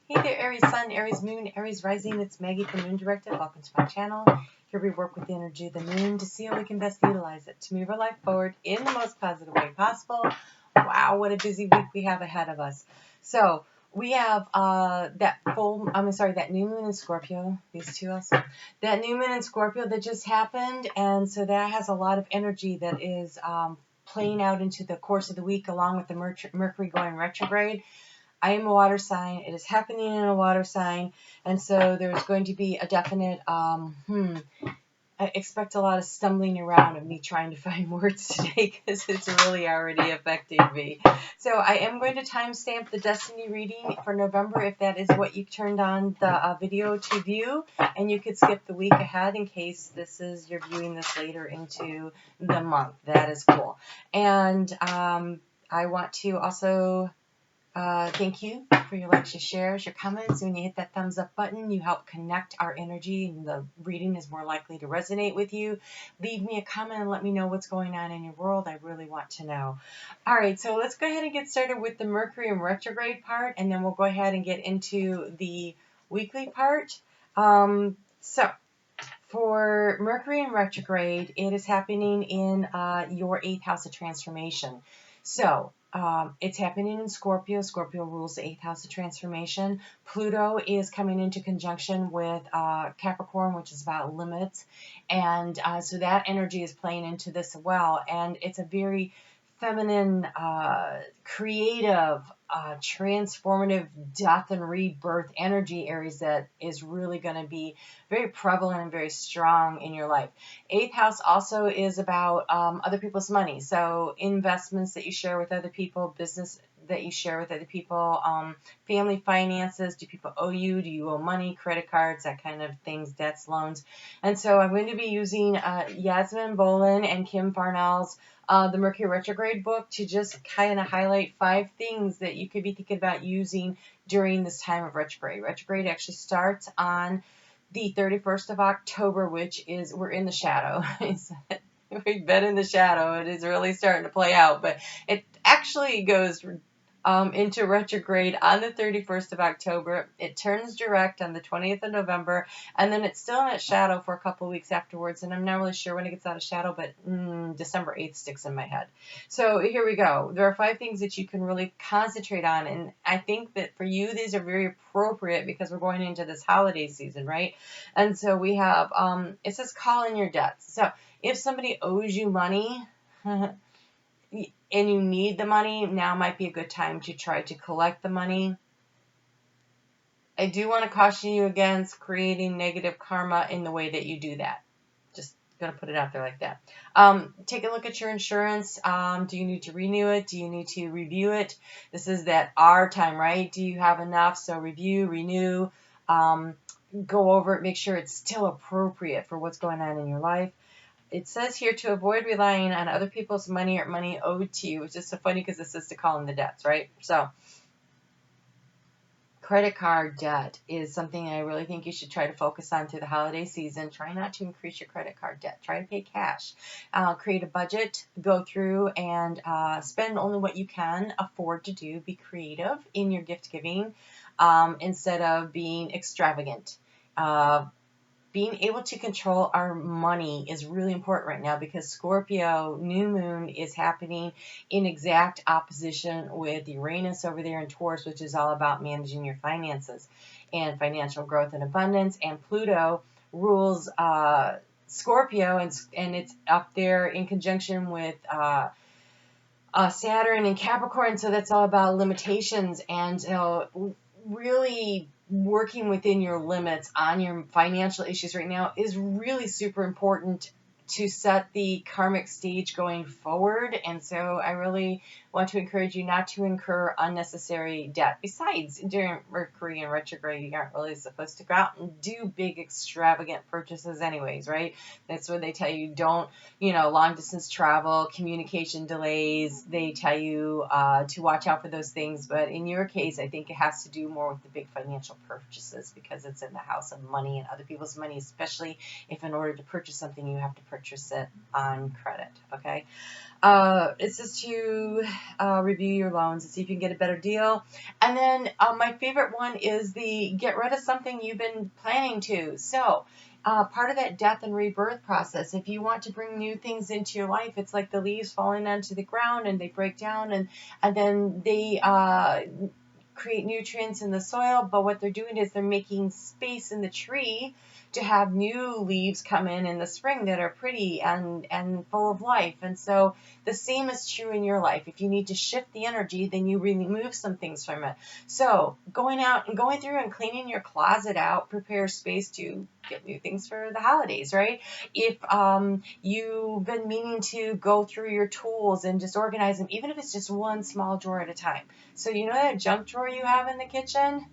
Hey there, Aries Sun, Aries Moon, Aries Rising. It's Maggie from Moon Directive. Welcome to my channel. Here we work with the energy of the moon to see how we can best utilize it to move our life forward in the most positive way possible. Wow, what a busy week we have ahead of us. So we have that new moon in Scorpio. These two also. That new moon in Scorpio that just happened, and so that has a lot of energy that is playing out into the course of the week, along with the Mercury going retrograde. I am a water sign. It is happening in a water sign. And so there's going to be a definite, I expect a lot of stumbling around of me trying to find words today because it's really already affecting me. So I am going to timestamp the Destiny reading for November if that is what you turned on the video to view. And you could skip the week ahead in case you're viewing this later into the month. That is cool. And I want to also thank you for your likes, your shares, your comments. When you hit that thumbs up button, you help connect our energy and the reading is more likely to resonate with you. Leave me a comment and let me know what's going on in your world. I really want to know. All right, so let's go ahead and get started with the Mercury and retrograde part, and then we'll go ahead and get into the weekly part. So for Mercury in retrograde, it is happening in your 8th house of transformation. So it's happening in Scorpio. Scorpio rules the 8th house of transformation. Pluto is coming into conjunction with Capricorn, which is about limits. And so that energy is playing into this as well. And it's a very feminine, creative, transformative death and rebirth energy, Aries, that is really going to be very prevalent and very strong in your life. 8th house also is about other people's money. So investments that you share with other people, business that you share with other people, family finances. Do people owe you? Do you owe money? Credit cards, that kind of things, debts, loans. And so I'm going to be using Yasmin Bolin and Kim Farnell's the Mercury retrograde book to just kind of highlight 5 things that you could be thinking about using during this time of retrograde. Retrograde actually starts on the 31st of October, which is, we're in the shadow. We've been in the shadow. It is really starting to play out, but it actually goes into retrograde on the 31st of October. It turns direct on the 20th of November, and then it's still in its shadow for a couple weeks afterwards, and I'm not really sure when it gets out of shadow, but December 8th sticks in my head. So here we go. There are 5 things that you can really concentrate on, and I think that for you, these are very appropriate because we're going into this holiday season, right? And so we have, it says call in your debts. So if somebody owes you money, and you need the money, now might be a good time to try to collect the money. I do want to caution you against creating negative karma in the way that you do that. Just going to put it out there like that. Take a look at your insurance. Do you need to renew it? Do you need to review it? This is that R time, right? Do you have enough? So review, renew, go over it, make sure it's still appropriate for what's going on in your life. It says here to avoid relying on other people's money or money owed to you, which is so funny because this is to call in the debts, right? So credit card debt is something I really think you should try to focus on through the holiday season. Try not to increase your credit card debt. Try to pay cash. Create a budget. Go through and spend only what you can afford to do. Be creative in your gift giving instead of being extravagant. Being able to control our money is really important right now because Scorpio new moon is happening in exact opposition with Uranus over there in Taurus, which is all about managing your finances and financial growth and abundance. And Pluto rules Scorpio, and it's up there in conjunction with Saturn and Capricorn. So that's all about limitations and really working within your limits on your financial issues right now is really super important to set the karmic stage going forward. And so I really want to encourage you not to incur unnecessary debt. Besides, during Mercury in retrograde, you aren't really supposed to go out and do big extravagant purchases anyways, right? That's what they tell you. Don't, long distance travel, communication delays. They tell you to watch out for those things. But in your case, I think it has to do more with the big financial purchases because it's in the house of money and other people's money, especially if in order to purchase something, you have to purchase it on credit, okay? It's just to review your loans and see if you can get a better deal. And then my favorite one is the get rid of something you've been planning to. So part of that death and rebirth process, if you want to bring new things into your life, it's like the leaves falling onto the ground and they break down and then they create nutrients in the soil. But what they're doing is they're making space in the tree to have new leaves come in the spring that are pretty and full of life. And so the same is true in your life. If you need to shift the energy, then you remove some things from it. So going out and going through and cleaning your closet out prepares space to get new things for the holidays, right? If you've been meaning to go through your tools and just organize them, even if it's just one small drawer at a time. So you know that junk drawer you have in the kitchen?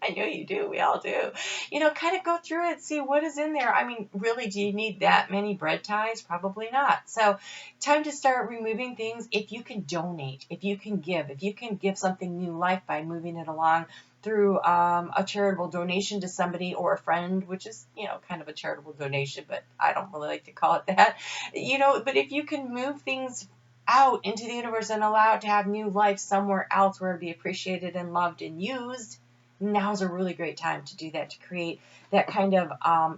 I know you do. We all do. You know, kind of go through it, see what is in there. I mean, really, do you need that many bread ties? Probably not. So time to start removing things. If you can donate, if you can give something new life by moving it along through a charitable donation to somebody or a friend, which is, you know, kind of a charitable donation, but I don't really like to call it that. You know, but if you can move things out into the universe and allow it to have new life somewhere else where it'd be appreciated and loved and used, now's a really great time to do that, to create that kind of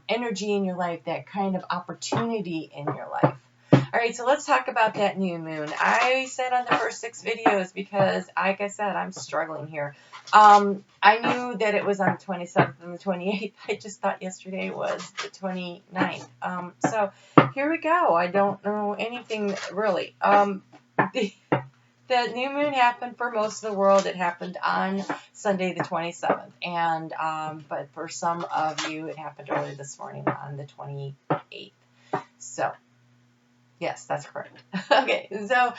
energy in your life, that kind of opportunity in your life. All right, so let's talk about that new moon. I said on the first 6 videos because, like I said, I'm struggling here. I knew that it was on the 27th and the 28th. I just thought yesterday was the 29th. So here we go. I don't know anything really. The new moon happened for most of the world. It happened on Sunday the 27th. And but for some of you, it happened early this morning on the 28th. So, yes, that's correct. Okay, so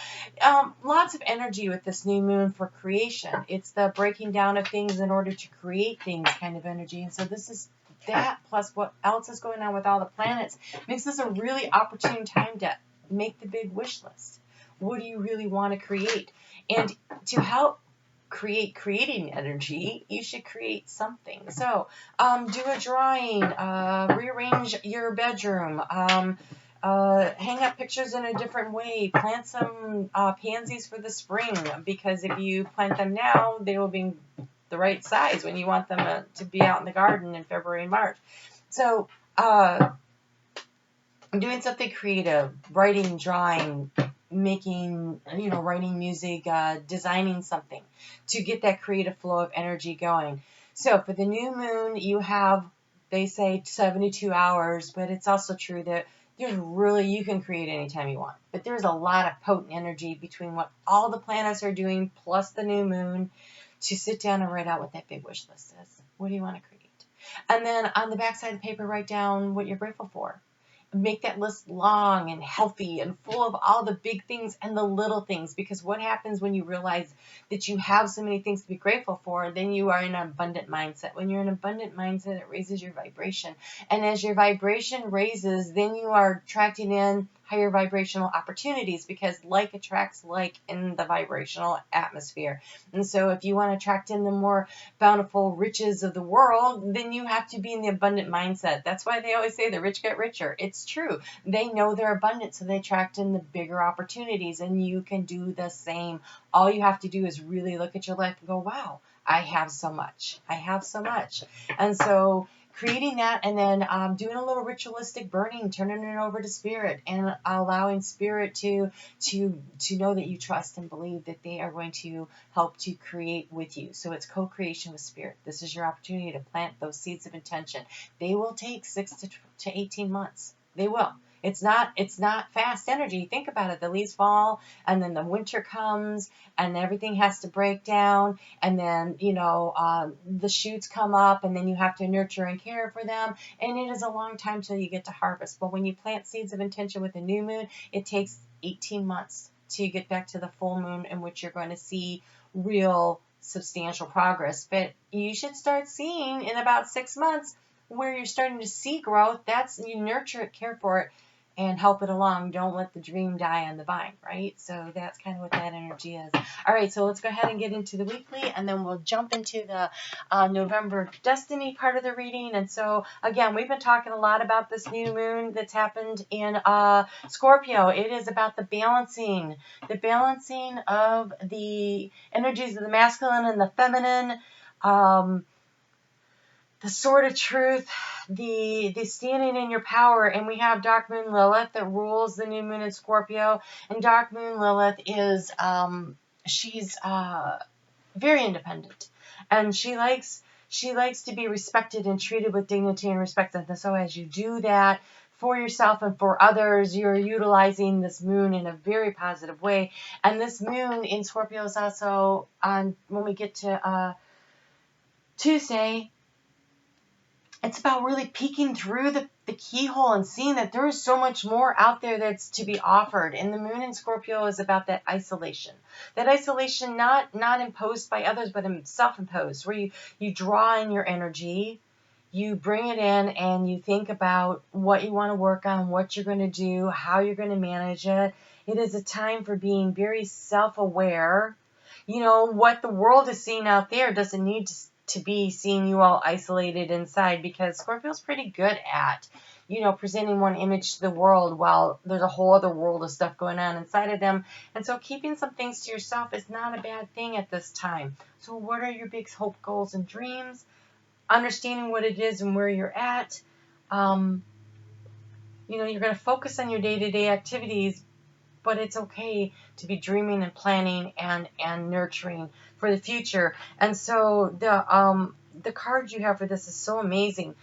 lots of energy with this new moon for creation. It's the breaking down of things in order to create things kind of energy. And so this is that plus what else is going on with all the planets makes this a really opportune time to make the big wish list. What do you really want to create? And to help creating energy, you should create something. So do a drawing, rearrange your bedroom, hang up pictures in a different way, plant some pansies for the spring, because if you plant them now, they will be the right size when you want them to be out in the garden in February and March. So doing something creative, writing, drawing, making, you know, writing music, designing something to get that creative flow of energy going. So for the new moon, you have, they say 72 hours, but it's also true that you can create anytime you want. But there's a lot of potent energy between what all the planets are doing plus the new moon to sit down and write out what that big wish list is. What do you want to create? And then on the back side of the paper, write down what you're grateful for. Make that list long and healthy and full of all the big things and the little things, because what happens when you realize that you have so many things to be grateful for, then you are in an abundant mindset. When you're in an abundant mindset, it raises your vibration. And as your vibration raises, then you are attracting in higher vibrational opportunities, because like attracts like in the vibrational atmosphere. And so if you want to attract in the more bountiful riches of the world, then you have to be in the abundant mindset. That's why they always say the rich get richer. It's true. They know they're abundant, so they attract in the bigger opportunities, and you can do the same. All you have to do is really look at your life and go, wow, I have so much. I have so much. And so creating that, and then doing a little ritualistic burning, turning it over to spirit, and allowing spirit to know that you trust and believe that they are going to help to create with you. So it's co-creation with spirit. This is your opportunity to plant those seeds of intention. They will take 6 to 18 months. They will. It's not fast energy. Think about it. The leaves fall, and then the winter comes, and everything has to break down, and then, you know, the shoots come up, and then you have to nurture and care for them, and it is a long time till you get to harvest. But when you plant seeds of intention with a new moon, it takes 18 months to get back to the full moon, in which you're going to see real substantial progress. But you should start seeing in about 6 months where you're starting to see growth. That's, you nurture it, care for it, and help it along. Don't let the dream die on the vine, right? So that's kind of what that energy is. All right, so let's go ahead and get into the weekly, and then we'll jump into the November destiny part of the reading. And so, again, we've been talking a lot about this new moon that's happened in Scorpio. It is about the balancing of the energies of the masculine and the feminine, the sword of truth, the standing in your power. And we have Dark Moon Lilith that rules the new moon in Scorpio. And Dark Moon Lilith is, she's very independent. And she likes to be respected and treated with dignity and respect. And so as you do that for yourself and for others, you're utilizing this moon in a very positive way. And this moon in Scorpio is also on, when we get to Tuesday, it's about really peeking through the keyhole and seeing that there is so much more out there that's to be offered. And the moon in Scorpio is about that isolation. That isolation not imposed by others, but self-imposed, where you draw in your energy, you bring it in, and you think about what you want to work on, what you're going to do, how you're going to manage it. It is a time for being very self-aware. You know, what the world is seeing out there doesn't need to be seeing you all isolated inside, because Scorpio's pretty good at, you know, presenting one image to the world while there's a whole other world of stuff going on inside of them. And so keeping some things to yourself is not a bad thing at this time. So what are your big hope, goals, and dreams? Understanding what it is and where you're at. You know, you're going to focus on your day-to-day activities, but it's okay to be dreaming and planning and nurturing for the future. And so the card you have for this is so amazing.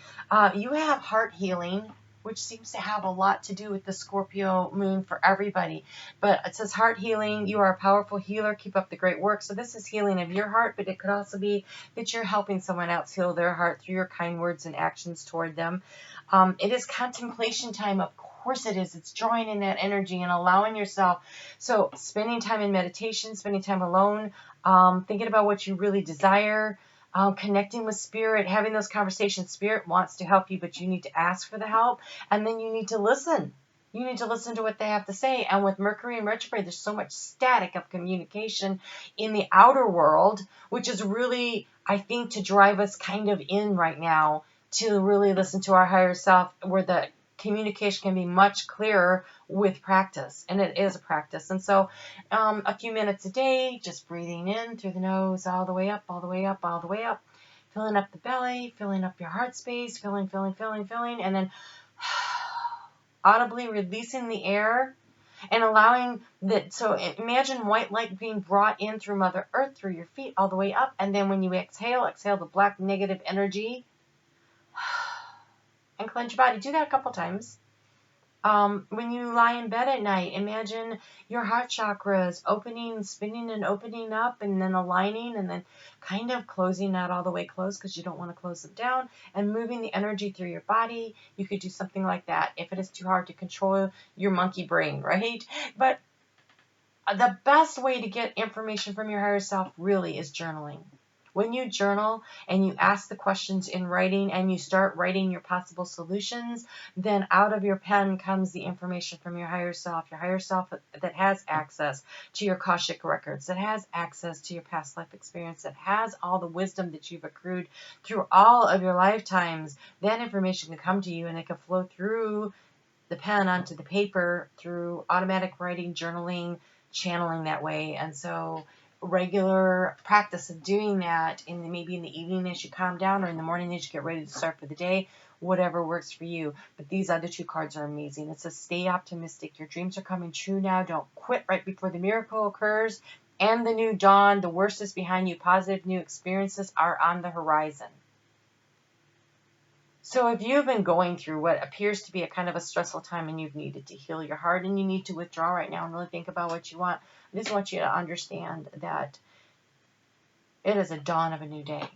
You have heart healing, which seems to have a lot to do with the Scorpio moon for everybody. But it says heart healing. You are a powerful healer. Keep up the great work. So this is healing of your heart, but it could also be that you're helping someone else heal their heart through your kind words and actions toward them. It is contemplation time, of course it is. It's drawing in that energy and allowing yourself. So spending time in meditation, spending time alone, thinking about what you really desire, connecting with spirit, having those conversations. Spirit wants to help you, but you need to ask for the help, and then you need to listen. You need to listen to what they have to say. And with Mercury and retrograde, there's so much static of communication in the outer world, which is really, I think, to drive us kind of in right now to really listen to our higher self, where the communication can be much clearer with practice. And it is a practice. And so a few minutes a day, just breathing in through the nose, all the way up, all the way up, all the way up, filling up the belly, filling up your heart space, filling, and then audibly releasing the air and allowing that. So imagine white light being brought in through Mother Earth, through your feet, all the way up. And then when you exhale the black negative energy, and cleanse your body. Do that a couple times. When you lie in bed at night, imagine your heart chakras opening, spinning and opening up, and then aligning, and then kind of closing, not all the way closed because you don't want to close them down, and moving the energy through your body. You could do something like that if it is too hard to control your monkey brain, right? But the best way to get information from your higher self really is journaling. When you journal and you ask the questions in writing and you start writing your possible solutions, then out of your pen comes the information from your higher self that has access to your Akashic records, that has access to your past life experience, that has all the wisdom that you've accrued through all of your lifetimes. That information can come to you, and it can flow through the pen onto the paper through automatic writing, journaling, channeling that way. And so regular practice of doing that, maybe in the evening as you calm down, or in the morning as you get ready to start for the day, whatever works for you. But these other two cards are amazing. It says stay optimistic. Your dreams are coming true now. Don't quit right before the miracle occurs and the new dawn. The worst is behind you. Positive new experiences are on the horizon. So if you've been going through what appears to be a kind of a stressful time, and you've needed to heal your heart, and you need to withdraw right now and really think about what you want, I just want you to understand that it is a dawn of a new day.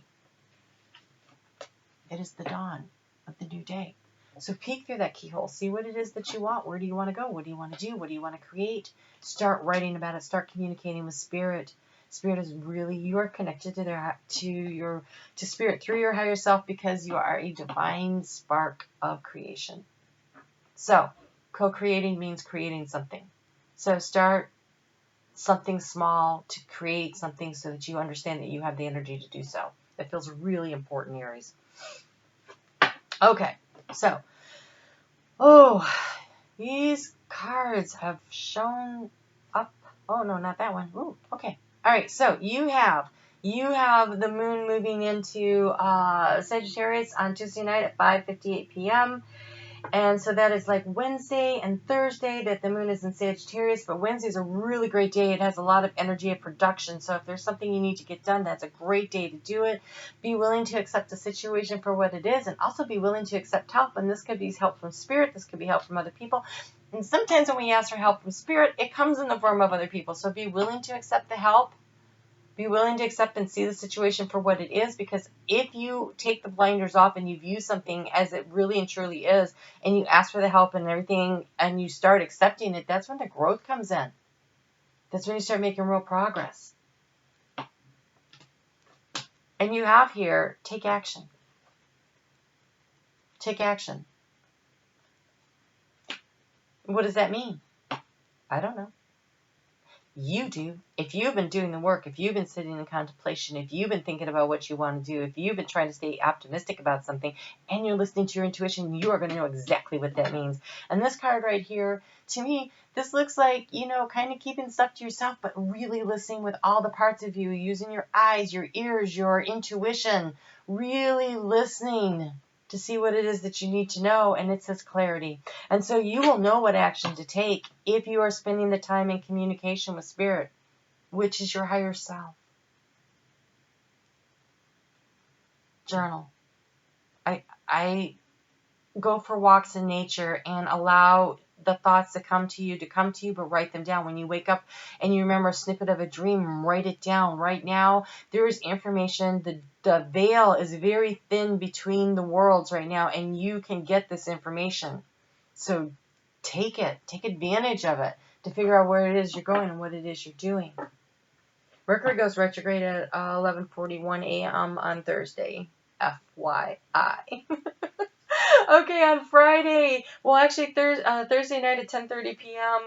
It is the dawn of the new day. So peek through that keyhole. See what it is that you want. Where do you want to go? What do you want to do? What do you want to create? Start writing about it. Start communicating with Spirit. Spirit is really, you are connected to Spirit through your higher self, because you are a divine spark of creation. So Co-creating means creating something. So start something small to create something so that you understand that you have the energy to do so. That feels really important, Aries. Okay, so, these cards have shown up. Oh, no, not that one. Ooh, okay. All right, so you have the moon moving into Sagittarius on Tuesday night at 5:58 p.m. And so that is like Wednesday and Thursday that the moon is in Sagittarius. But Wednesday is a really great day. It has a lot of energy of production. So if there's something you need to get done, that's a great day to do it. Be willing to accept the situation for what it is, and also be willing to accept help. And this could be help from spirit. This could be help from other people. And sometimes when we ask for help from spirit, it comes in the form of other people. So be willing to accept the help. Be willing to accept and see the situation for what it is, because if you take the blinders off and you view something as it really and truly is, and you ask for the help and everything, and you start accepting it, that's when the growth comes in. That's when you start making real progress. And you have here, take action. Take action. What does that mean? I don't know. You do. If you've been doing the work, if you've been sitting in contemplation, if you've been thinking about what you want to do, if you've been trying to stay optimistic about something, and you're listening to your intuition, you are going to know exactly what that means. And this card right here, to me, this looks like, kind of keeping stuff to yourself, but really listening with all the parts of you, using your eyes, your ears, your intuition, really listening to see what it is that you need to know, and it says clarity. And so you will know what action to take if you are spending the time in communication with spirit, which is your higher self. Journal. I go for walks in nature and allow the thoughts to come to you, but write them down. When you wake up and you remember a snippet of a dream, write it down. Right now, there is information. The veil is very thin between the worlds right now, and you can get this information. So take it. Take advantage of it to figure out where it is you're going and what it is you're doing. Mercury goes retrograde at 11:41 a.m. on Thursday. FYI. Okay, on Friday, well, actually Thursday night at 10:30 p.m.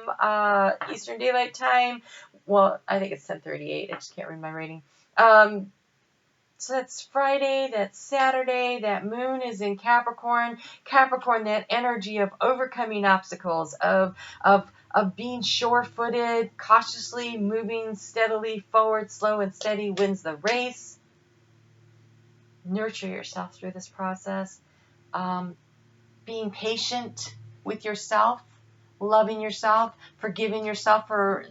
Eastern Daylight Time. Well, I think it's 10:38. I just can't read my rating. So that's Friday, that's Saturday, that moon is in Capricorn. Capricorn, that energy of overcoming obstacles, of being sure-footed, cautiously moving steadily forward, slow and steady wins the race. Nurture yourself through this process. Being patient with yourself, loving yourself, forgiving yourself for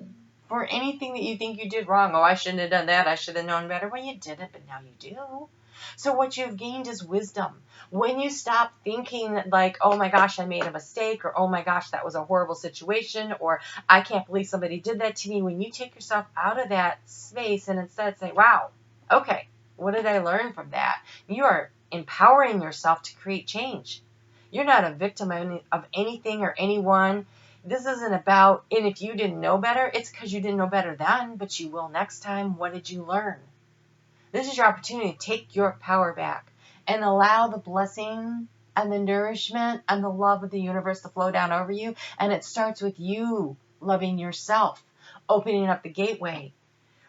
anything that you think you did wrong. Oh, I shouldn't have done that. I should have known better. Well, you didn't, but now you do. So what you've gained is wisdom. When you stop thinking like, oh my gosh, I made a mistake, or oh my gosh, that was a horrible situation, or I can't believe somebody did that to me, when you take yourself out of that space and instead say, wow, okay, what did I learn from that? You are empowering yourself to create change. You're not a victim of anything or anyone. This isn't about, and if you didn't know better, it's because you didn't know better then, but you will next time. What did you learn? This is your opportunity to take your power back and allow the blessing and the nourishment and the love of the universe to flow down over you. And it starts with you loving yourself, opening up the gateway.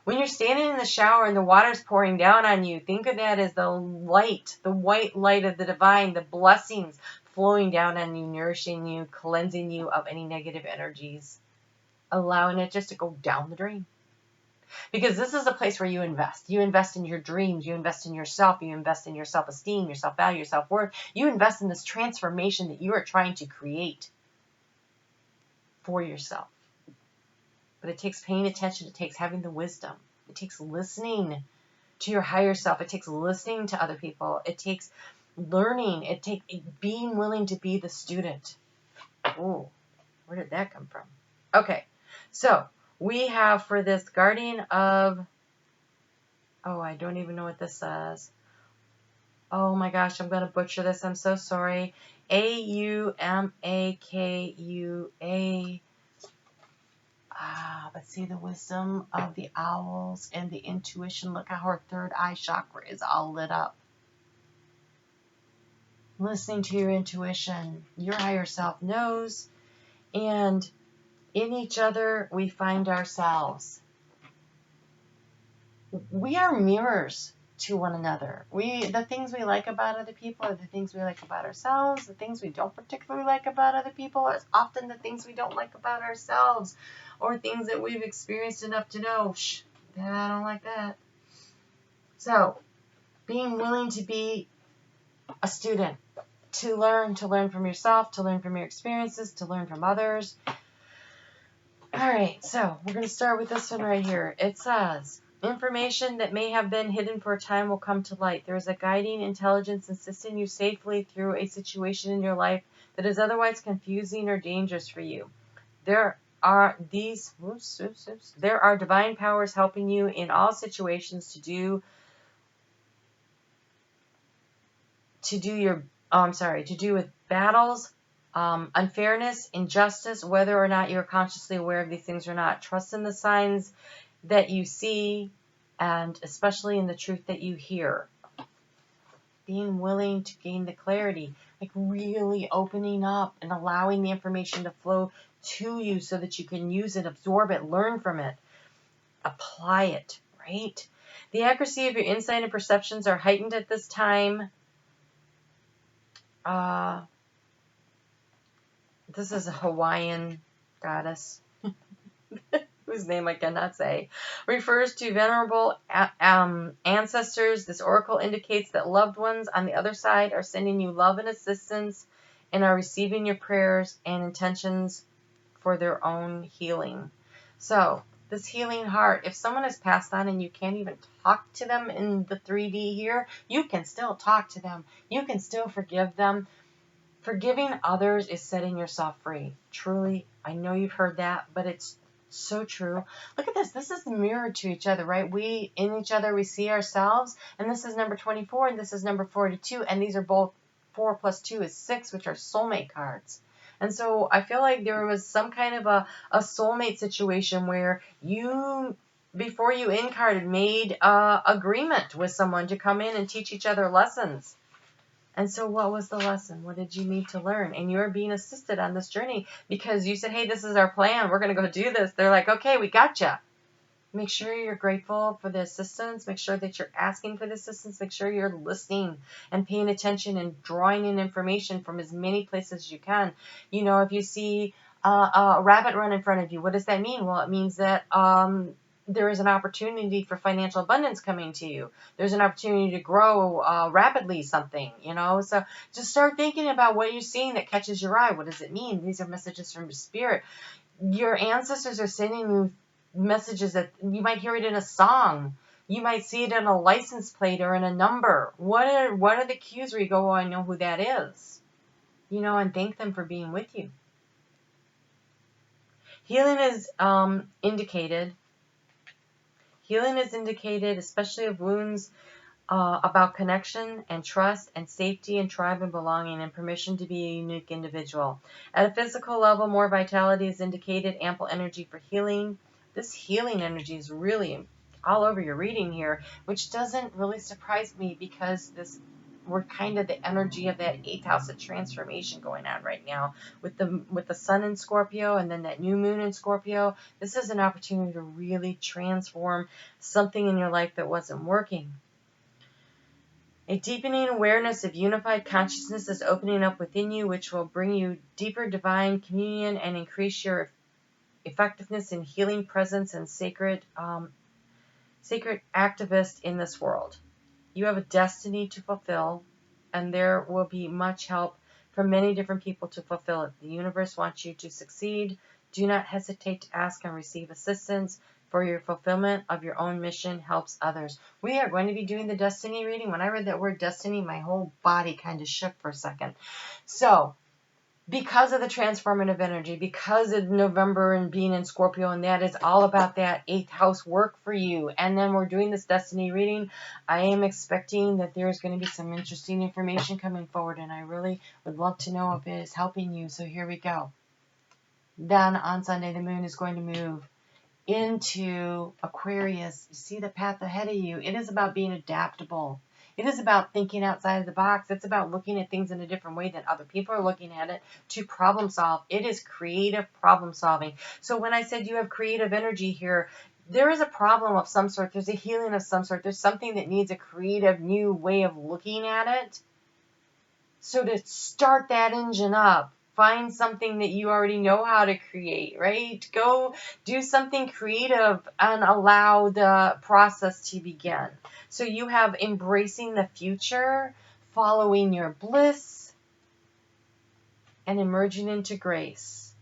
When you're standing in the shower and the water's pouring down on you, think of that as the light, the white light of the divine, the blessings flowing down on you, nourishing you, cleansing you of any negative energies, allowing it just to go down the drain. Because this is a place where you invest. You invest in your dreams. You invest in yourself. You invest in your self-esteem, your self-value, your self-worth. You invest in this transformation that you are trying to create for yourself. But it takes paying attention. It takes having the wisdom. It takes listening to your higher self. It takes listening to other people. It takes learning. It takes being willing to be the student. Oh, where did that come from? Okay, so we have for this guardian of, oh, I don't even know what this says. Oh my gosh, I'm going to butcher this. I'm so sorry. Aumakua. But see the wisdom of the owls and the intuition. Look how her third eye chakra is all lit up. Listening to your intuition. Your higher self knows. And in each other, we find ourselves. We are mirrors to one another. The things we like about other people are the things we like about ourselves. The things we don't particularly like about other people are often the things we don't like about ourselves, or things that we've experienced enough to know, I don't like that. So, being willing to be a student, to learn from yourself, to learn from your experiences, to learn from others. All right, so we're going to start with this one right here. It says, information that may have been hidden for a time will come to light. There is a guiding intelligence assisting you safely through a situation in your life that is otherwise confusing or dangerous for you. There are divine powers helping you in all situations to do with battles, unfairness, injustice, whether or not you're consciously aware of these things or not. Trust in the signs that you see, and especially in the truth that you hear. Being willing to gain the clarity, like really opening up and allowing the information to flow to you so that you can use it, absorb it, learn from it, apply it, right? The accuracy of your insight and perceptions are heightened at this time. This is a Hawaiian goddess, whose name I cannot say, refers to venerable ancestors. This oracle indicates that loved ones on the other side are sending you love and assistance and are receiving your prayers and intentions for their own healing. So, this healing heart, if someone has passed on and you can't even talk to them in the 3D here, you can still talk to them. You can still forgive them. Forgiving others is setting yourself free. Truly, I know you've heard that, but it's so true. Look at this. This is the mirror to each other, right? We, in each other, we see ourselves. And this is number 24, and this is number 42. And these are both 4 plus 2 is 6, which are soulmate cards. And so I feel like there was some kind of a soulmate situation where you, before you incarnated, made an agreement with someone to come in and teach each other lessons. And so what was the lesson? What did you need to learn? And you're being assisted on this journey because you said, hey, this is our plan. We're going to go do this. They're like, okay, we gotcha. Make sure you're grateful for the assistance. Make sure that you're asking for the assistance. Make sure you're listening and paying attention and drawing in information from as many places as you can. You know, if you see a rabbit run in front of you, what does that mean? Well, it means that there is an opportunity for financial abundance coming to you. There's an opportunity to grow rapidly something, you know. So just start thinking about what you're seeing that catches your eye. What does it mean? These are messages from spirit. Your ancestors are sending you messages that you might hear it in a song. You might see it in a license plate or in a number. What are the cues where you go, oh, I know who that is? You know, and thank them for being with you. Healing is indicated. Healing is indicated, especially of wounds, about connection and trust and safety and tribe and belonging and permission to be a unique individual. At a physical level, more vitality is indicated, ample energy for healing. This healing energy is really all over your reading here, which doesn't really surprise me because we're kind of the energy of that 8th house of transformation going on right now with the sun in Scorpio and then that new moon in Scorpio. This is an opportunity to really transform something in your life that wasn't working. A deepening awareness of unified consciousness is opening up within you, which will bring you deeper divine communion and increase your effectiveness in healing presence and sacred activist in this world. You have a destiny to fulfill, and there will be much help from many different people to fulfill it. The universe wants you to succeed. Do not hesitate to ask and receive assistance, for your fulfillment of your own mission helps others. We are going to be doing the destiny reading. When I read that word destiny, my whole body kind of shook for a second. So, because of the transformative energy, because of November and being in Scorpio, and that is all about that 8th house work for you. And then we're doing this destiny reading. I am expecting that there's going to be some interesting information coming forward, and I really would love to know if it is helping you. So here we go. Then on Sunday, the moon is going to move into Aquarius. You see the path ahead of you. It is about being adaptable. It is about thinking outside of the box. It's about looking at things in a different way than other people are looking at it to problem solve. It is creative problem solving. So when I said you have creative energy here, there is a problem of some sort. There's a healing of some sort. There's something that needs a creative new way of looking at it. So to start that engine up, find something that you already know how to create, right? Go do something creative and allow the process to begin. So you have embracing the future, following your bliss, and emerging into grace.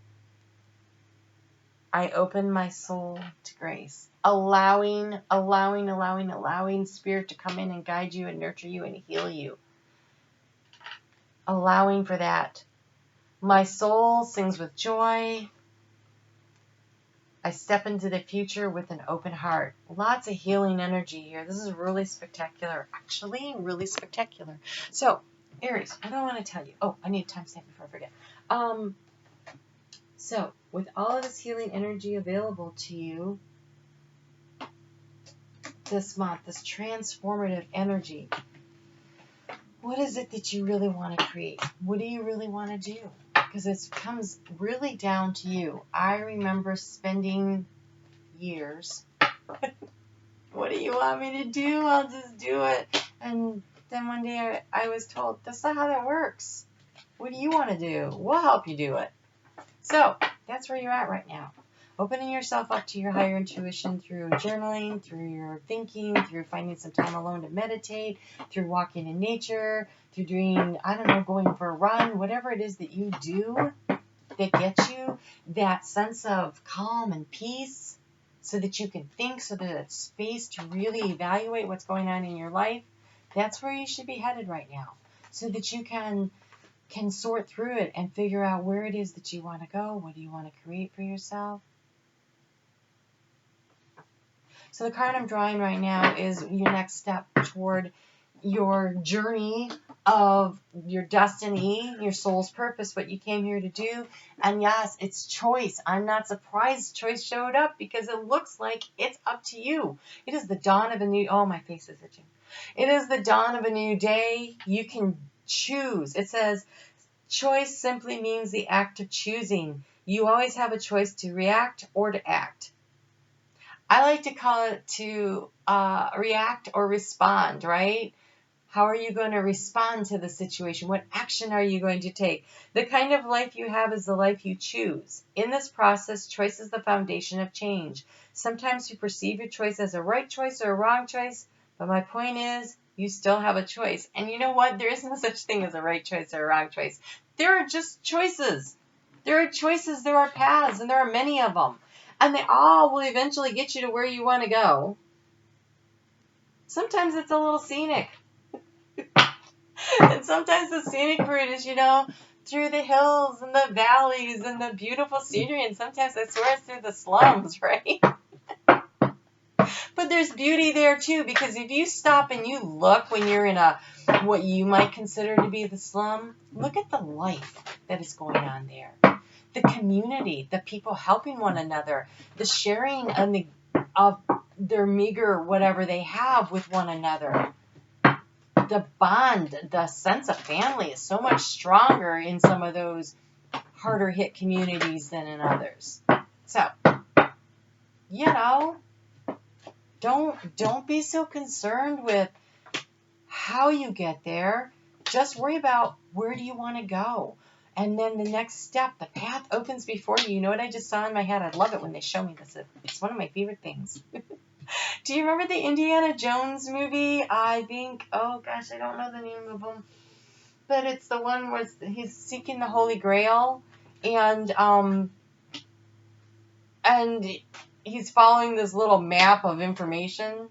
I open my soul to grace. Allowing Spirit to come in and guide you and nurture you and heal you. Allowing for that. My soul sings with joy. I step into the future with an open heart. Lots of healing energy here. This is really spectacular. Actually, really spectacular. So, Aries, what do I want to tell you? Oh, I need a timestamp before I forget. So, with all of this healing energy available to you this month, this transformative energy, what is it that you really want to create? What do you really want to do? Because it comes really down to you. I remember spending years, what do you want me to do? I'll just do it. And then one day I was told, that's not how that works. What do you want to do? We'll help you do it. So that's where you're at right now. Opening yourself up to your higher intuition through journaling, through your thinking, through finding some time alone to meditate, through walking in nature, through doing, I don't know, going for a run, whatever it is that you do that gets you that sense of calm and peace so that you can think, so that it's space to really evaluate what's going on in your life. That's where you should be headed right now so that you can sort through it and figure out where it is that you want to go. What do you want to create for yourself? So the card I'm drawing right now is your next step toward your journey of your destiny, your soul's purpose, what you came here to do. And yes, it's choice. I'm not surprised choice showed up because it looks like it's up to you. It is the dawn of a new, oh, my face is itching. It is the dawn of a new day. You can choose. It says choice simply means the act of choosing. You always have a choice to react or to act. I like to call it to react or respond, right? How are you going to respond to the situation? What action are you going to take? The kind of life you have is the life you choose. In this process, choice is the foundation of change. Sometimes you perceive your choice as a right choice or a wrong choice, but my point is, you still have a choice. And you know what? There is no such thing as a right choice or a wrong choice. There are just choices. There are choices, there are paths, and there are many of them. And they all will eventually get you to where you want to go. Sometimes it's a little scenic. And sometimes the scenic route is, through the hills and the valleys and the beautiful scenery. And sometimes I swear it's through the slums, right? But there's beauty there too, because if you stop and you look when you're in what you might consider to be the slum, look at the life that is going on there. The community, the people helping one another, the sharing of their meager whatever they have with one another. The bond, the sense of family is so much stronger in some of those harder hit communities than in others. So, don't be so concerned with how you get there. Just worry about where do you want to go. And then the next step, the path opens before you. You know what I just saw in my head? I love it when they show me this. It's one of my favorite things. Do you remember the Indiana Jones movie? I think, oh gosh, I don't know the name of them. But it's the one where he's seeking the Holy Grail. And he's following this little map of information.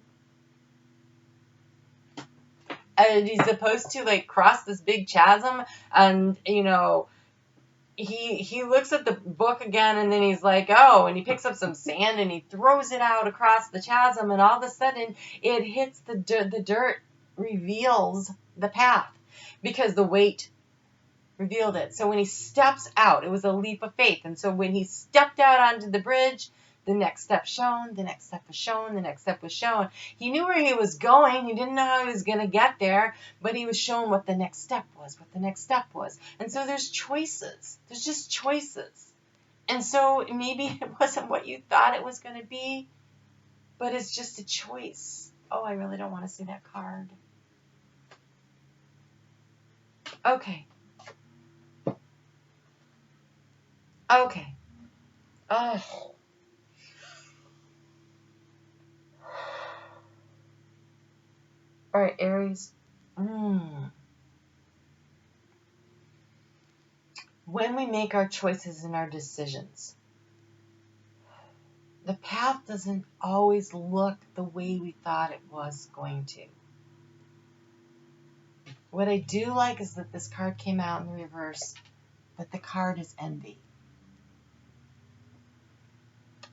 And he's supposed to cross this big chasm, and he looks at the book again, and then he's like, oh, and he picks up some sand and he throws it out across the chasm, and all of a sudden it hits the dirt reveals the path because the weight revealed it. So when he steps out, it was a leap of faith, and so when he stepped out onto the bridge, The next step shown, the next step was shown, the next step was shown. He knew where he was going. He didn't know how he was going to get there, but he was shown what the next step was, what the next step was. And so there's choices. There's just choices. And so maybe it wasn't what you thought it was going to be, but it's just a choice. Oh, I really don't want to see that card. Okay. Okay. Oh. All right, Aries. When we make our choices and our decisions, the path doesn't always look the way we thought it was going to. What I do like is that this card came out in the reverse, but the card is envy.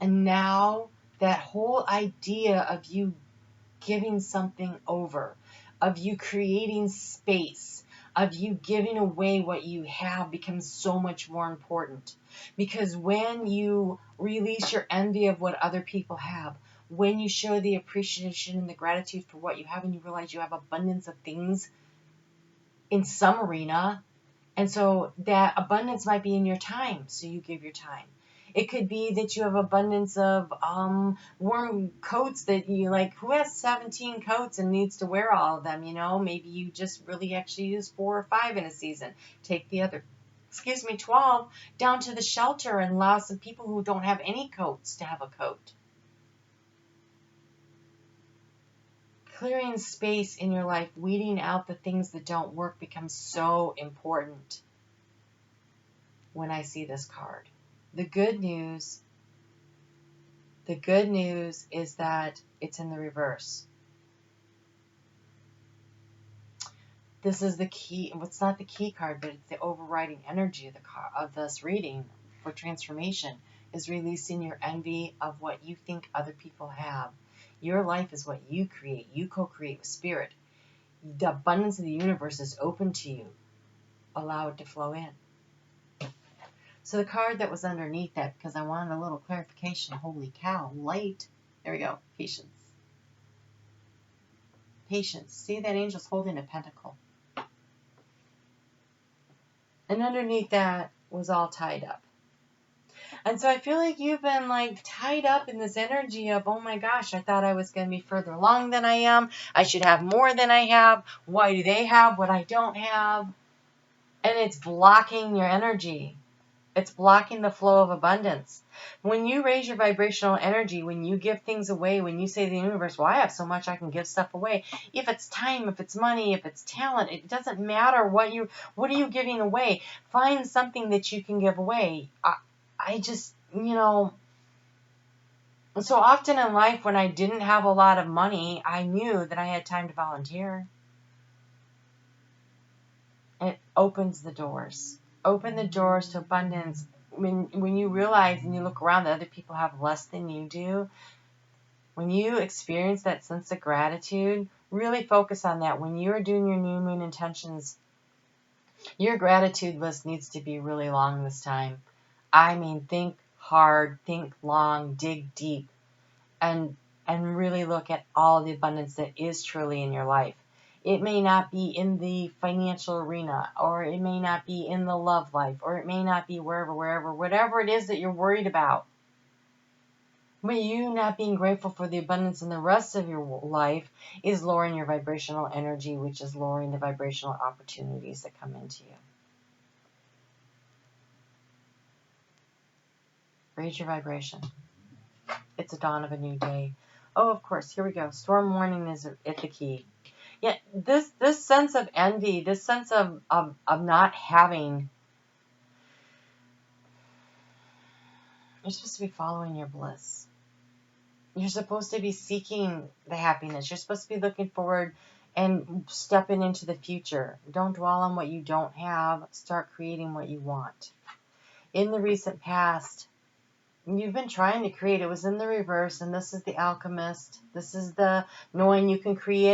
And now that whole idea of you giving something over, of you creating space, of you giving away what you have becomes so much more important. Because when you release your envy of what other people have, when you show the appreciation and the gratitude for what you have, and you realize you have abundance of things in some arena, and so that abundance might be in your time, so you give your time. It could be that you have abundance of warm coats that you like. Who has 17 coats and needs to wear all of them, you know? Maybe you just really actually use 4 or 5 in a season. Take the other, 12 down to the shelter and allow some people who don't have any coats to have a coat. Clearing space in your life, weeding out the things that don't work becomes so important when I see this card. The good news is that it's in the reverse. This is the key. It's not the key card, but it's the overriding energy of of this reading for transformation, is releasing your envy of what you think other people have. Your life is what you create. You co-create with spirit. The abundance of the universe is open to you. Allow it to flow in. So the card that was underneath that, because I wanted a little clarification, holy cow, light. There we go, patience. Patience. See, that angel's holding a pentacle. And underneath that was all tied up. And so I feel like you've been like tied up in this energy of, oh my gosh, I thought I was going to be further along than I am. I should have more than I have. Why do they have what I don't have? And it's blocking your energy. It's blocking the flow of abundance. When you raise your vibrational energy, when you give things away, when you say to the universe, well, I have so much I can give stuff away. If it's time, if it's money, if it's talent, it doesn't matter what are you giving away? Find something that you can give away. I just, so often in life when I didn't have a lot of money, I knew that I had time to volunteer. It opens the doors. Open the doors to abundance. When you realize and you look around that other people have less than you do, when you experience that sense of gratitude, really focus on that. When you're doing your new moon intentions, your gratitude list needs to be really long this time. I mean, think hard, think long, dig deep, and really look at all the abundance that is truly in your life. It may not be in the financial arena, or it may not be in the love life, or it may not be wherever, whatever it is that you're worried about. But you not being grateful for the abundance in the rest of your life is lowering your vibrational energy, which is lowering the vibrational opportunities that come into you. Raise your vibration. It's a dawn of a new day. Oh, of course, here we go. Storm warning is at the key. Yeah, this sense of envy, this sense of not having, you're supposed to be following your bliss. You're supposed to be seeking the happiness. You're supposed to be looking forward and stepping into the future. Don't dwell on what you don't have. Start creating what you want. In the recent past, you've been trying to create. It was in the reverse, and this is the alchemist. This is the knowing you can create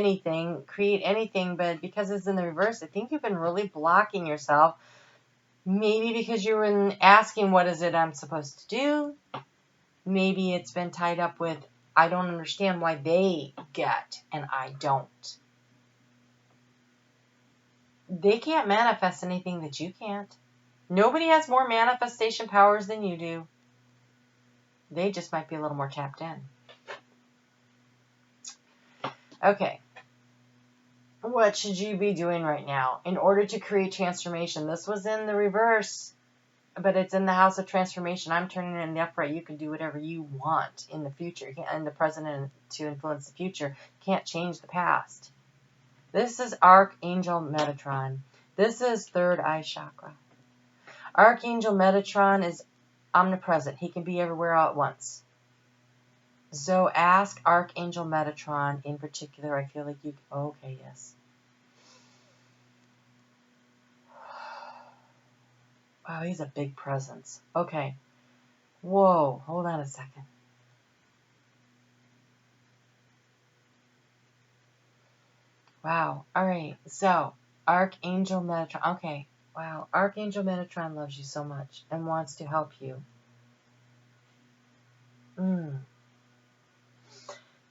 anything, but because it's in the reverse, I think you've been really blocking yourself. Maybe because you were asking, what is it I'm supposed to do? Maybe it's been tied up with, I don't understand why they get and I don't. They can't manifest anything that you can't. Nobody has more manifestation powers than you do. They just might be a little more tapped in. Okay. What should you be doing right now in order to create transformation? This was in the reverse, but it's in the house of transformation. I'm turning it in the upright. You can do whatever you want in the future, in the present, and to influence the future. Can't change the past. This is Archangel Metatron. This is third eye chakra. Archangel Metatron is omnipresent. He can be everywhere all at once. So ask Archangel Metatron in particular. I feel like you... Okay, yes. Wow, he's a big presence. Okay. Whoa, hold on a second. Wow. All right. So, Archangel Metatron. Okay. Wow. Archangel Metatron loves you so much and wants to help you.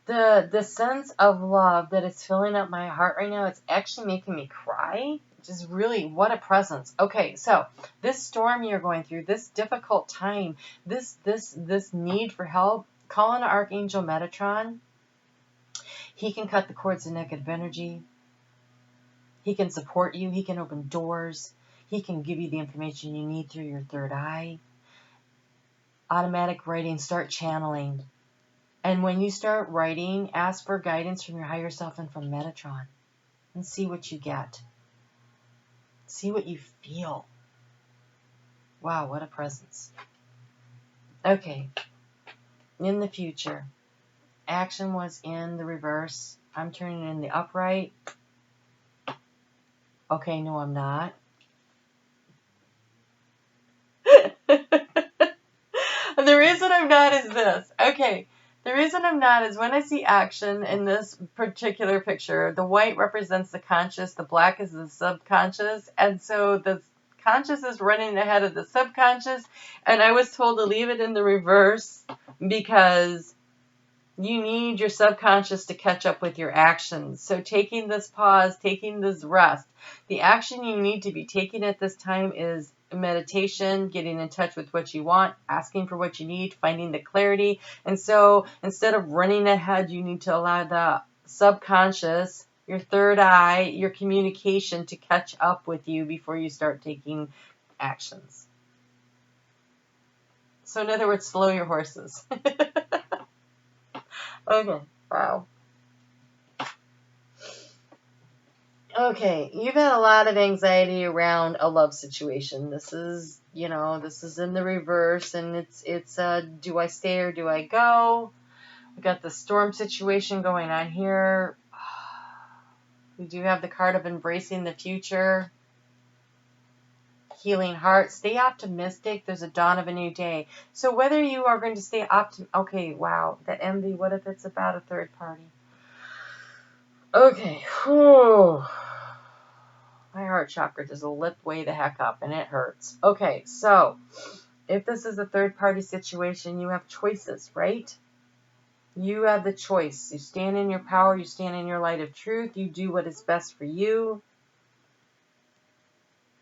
The sense of love that is filling up my heart right now, it's actually making me cry. Just really, what a presence. Okay, so this storm you're going through, this difficult time, this need for help, call on Archangel Metatron. He can cut the cords of negative energy. He can support you. He can open doors. He can give you the information you need through your third eye. Automatic writing, start channeling. And when you start writing, ask for guidance from your higher self and from Metatron. And see what you get. See what you feel. Wow, what a presence. Okay. In the future. Action was in the reverse. I'm turning it in the upright. Okay, no, I'm not. The reason I'm not is this. Okay. The reason I'm not is when I see action in this particular picture, the white represents the conscious, the black is the subconscious, and so the conscious is running ahead of the subconscious, and I was told to leave it in the reverse because you need your subconscious to catch up with your actions. So taking this pause, taking this rest, the action you need to be taking at this time is meditation, getting in touch with what you want, asking for what you need, finding the clarity. And so instead of running ahead, you need to allow the subconscious, your third eye, your communication to catch up with you before you start taking actions. So in other words, slow your horses. Okay, wow. Okay, you've had a lot of anxiety around a love situation. This is, this is in the reverse, and it's do I stay or do I go? We got the storm situation going on here. We do have the card of embracing the future. Healing heart. Stay optimistic. There's a dawn of a new day. So whether you are going to stay okay, wow, that envy, what if it's about a third party? Okay, whew. My heart chakra just lit way the heck up, and it hurts. Okay, so if this is a third-party situation, you have choices, right? You have the choice. You stand in your power. You stand in your light of truth. You do what is best for you.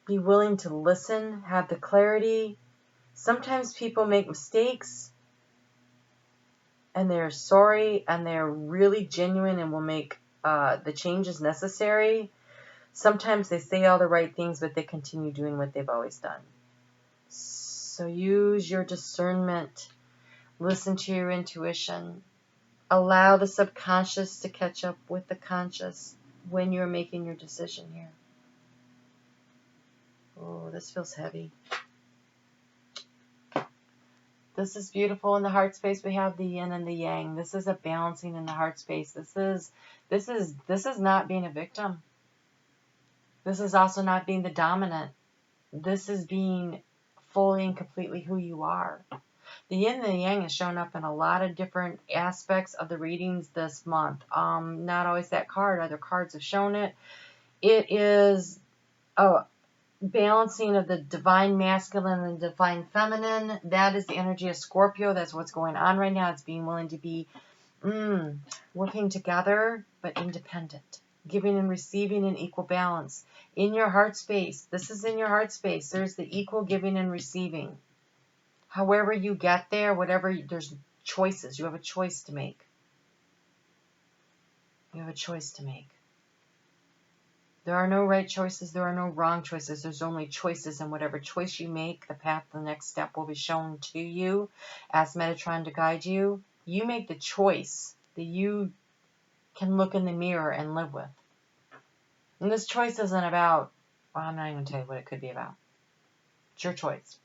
Be willing to listen. Have the clarity. Sometimes people make mistakes, and they're sorry, and they're really genuine and will make the changes necessary. Sometimes they say all the right things, but they continue doing what they've always done. So use your discernment. Listen to your intuition. Allow the subconscious to catch up with the conscious when you're making your decision here. Oh, this feels heavy. This is beautiful in the heart space. We have the yin and the yang. This is a balancing in the heart space. This is not being a victim. This is also not being the dominant. This is being fully and completely who you are. The yin and the yang has shown up in a lot of different aspects of the readings this month. Not always that card. Other cards have shown it. It is balancing of the divine masculine and the divine feminine. That is the energy of Scorpio. That's what's going on right now. It's being willing to be working together but independent, giving and receiving in equal balance in your heart space. This is in your heart space. There's the equal giving and receiving. However you get there, whatever, there's choices. You have a choice to make. You have a choice to make. There are no right choices. There are no wrong choices. There's only choices, and whatever choice you make, the path, the next step will be shown to you. Ask Metatron to guide you. You make the choice that you can look in the mirror and live with. And this choice isn't about, well, I'm not even going to tell you what it could be about. It's your choice.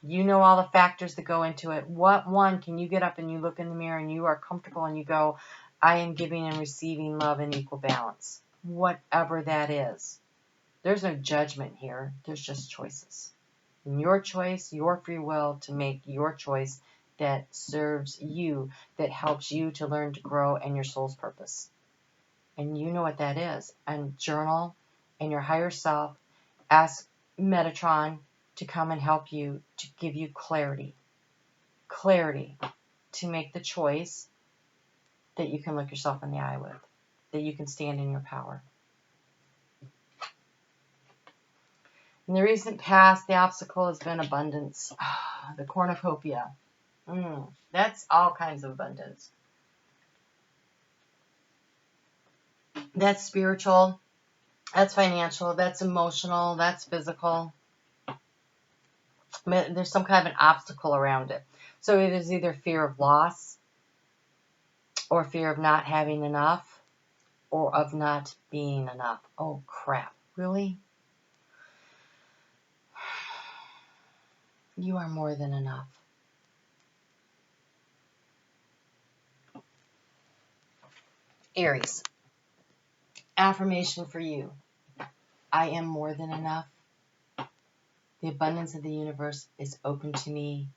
You know all the factors that go into it. What one can you get up and you look in the mirror and you are comfortable and you go, I am giving and receiving love in equal balance. Whatever that is. There's no judgment here. There's just choices. And your choice, your free will to make your choice that serves you, that helps you to learn to grow and your soul's purpose. And you know what that is. And journal and your higher self. Ask Metatron to come and help you, to give you clarity. Clarity to make the choice that you can look yourself in the eye with. That you can stand in your power. In the recent past, the obstacle has been abundance. The cornucopia. That's all kinds of abundance. That's spiritual. That's financial. That's emotional. That's physical. There's some kind of an obstacle around it. So it is either fear of loss, or fear of not having enough, or of not being enough. Oh, crap. Really? You are more than enough. Aries. Affirmation for you. I am more than enough. The abundance of the universe is open to me,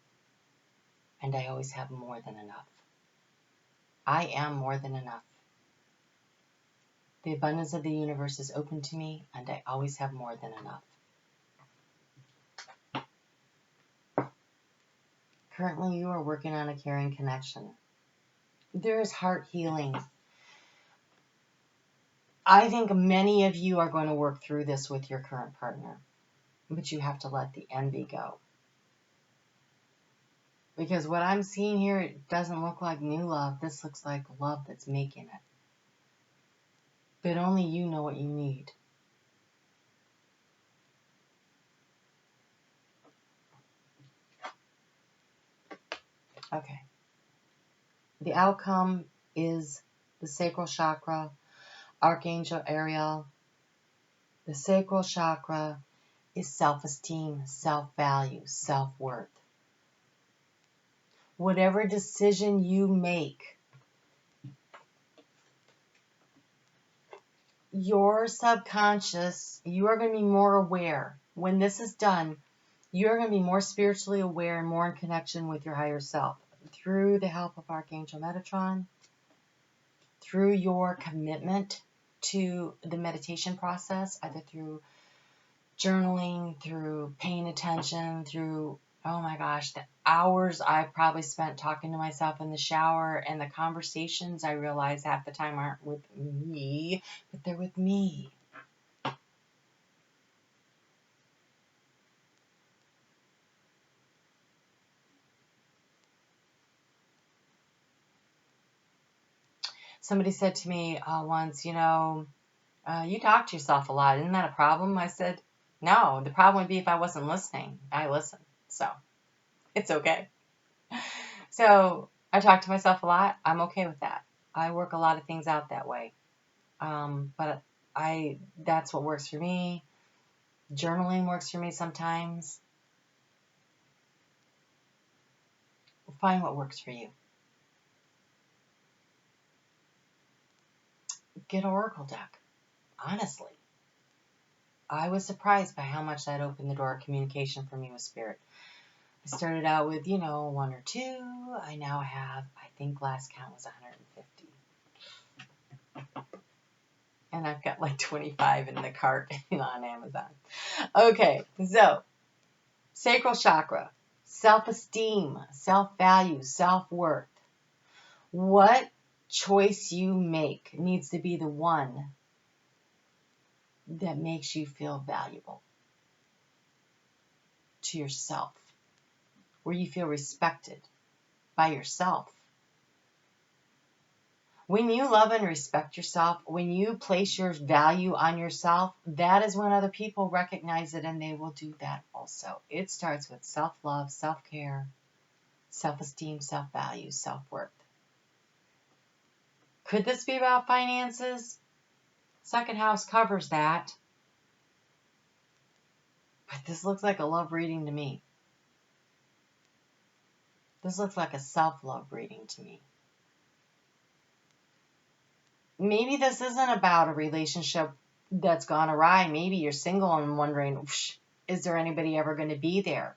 and I always have more than enough. I am more than enough. The abundance of the universe is open to me, and I always have more than enough. Currently, you are working on a caring connection. There is heart healing. I think many of you are going to work through this with your current partner, but you have to let the envy go. Because what I'm seeing here, it doesn't look like new love. This looks like love that's making it. But only you know what you need. Okay. The outcome is the sacral chakra, Archangel Ariel. The sacral chakra is self-esteem, self-value, self-worth. Whatever decision you make, your subconscious, you are going to be more aware. When this is done, you're going to be more spiritually aware and more in connection with your higher self through the help of Archangel Metatron, through your commitment to the meditation process, either through journaling, through paying attention, through, oh my gosh, the hours I've probably spent talking to myself in the shower, and the conversations I realize half the time aren't with me, but they're with me. Somebody said to me once, you talk to yourself a lot. Isn't that a problem? I said, no, the problem would be if I wasn't listening. I listen, so it's okay. So I talk to myself a lot. I'm okay with that. I work a lot of things out that way. But that's what works for me. Journaling works for me sometimes. Find what works for you. Get an oracle deck. Honestly, I was surprised by how much that opened the door of communication for me with spirit. I started out with, 1 or 2. I now have, I think last count was 150. And I've got like 25 in the cart on Amazon. Okay, so sacral chakra, self-esteem, self-value, self-worth. What choice you make needs to be the one that makes you feel valuable to yourself, where you feel respected by yourself. When you love and respect yourself, when you place your value on yourself, that is when other people recognize it, and they will do that also. It starts with self-love, self-care, self-esteem, self-value, self-worth. Could this be about finances? Second house covers that. But this looks like a love reading to me. This looks like a self-love reading to me. Maybe this isn't about a relationship that's gone awry. Maybe you're single and wondering, is there anybody ever going to be there?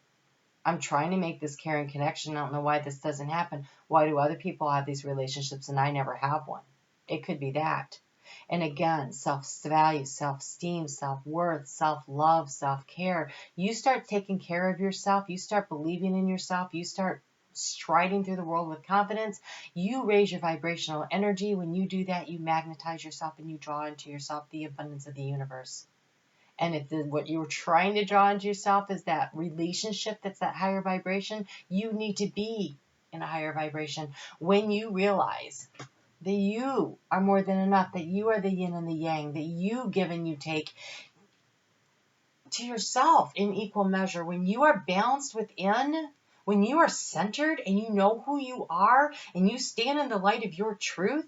I'm trying to make this caring connection. I don't know why this doesn't happen. Why do other people have these relationships and I never have one? It could be that. And again, self-value, self-esteem, self-worth, self-love, self-care. You start taking care of yourself. You start believing in yourself. You start striding through the world with confidence. You raise your vibrational energy. When you do that, you magnetize yourself and you draw into yourself the abundance of the universe. And if what you're trying to draw into yourself is that relationship that's that higher vibration, you need to be in a higher vibration. When you realize that you are more than enough, that you are the yin and the yang, that you give and you take to yourself in equal measure. When you are balanced within, when you are centered and you know who you are and you stand in the light of your truth,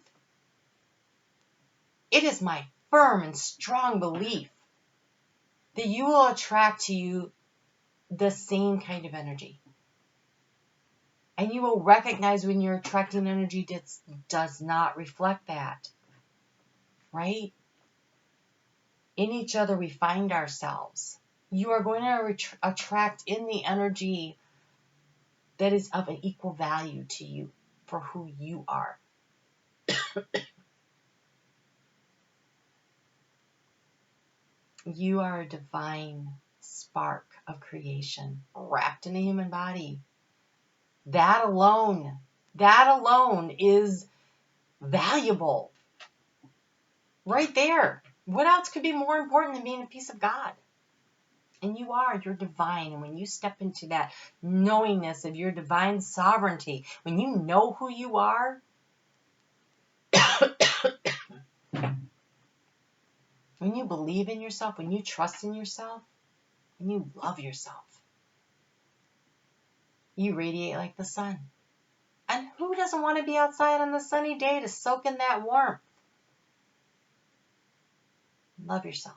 it is my firm and strong belief that you will attract to you the same kind of energy. And you will recognize when you're attracting energy that does not reflect that. Right? In each other we find ourselves. You are going to attract in the energy that is of an equal value to you for who you are. You are a divine spark of creation wrapped in a human body. That alone is valuable. Right there. What else could be more important than being a piece of God? And you're divine. And when you step into that knowingness of your divine sovereignty, when you know who you are, when you believe in yourself, when you trust in yourself, when you love yourself, you radiate like the sun. And who doesn't want to be outside on the sunny day to soak in that warmth? Love yourself.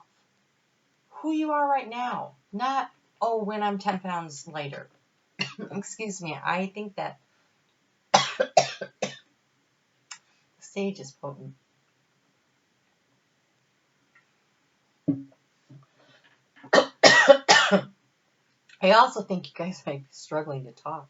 Who you are right now. Not, when I'm 10 pounds lighter. Excuse me. I think that sage is potent. I also think you guys might be struggling to talk.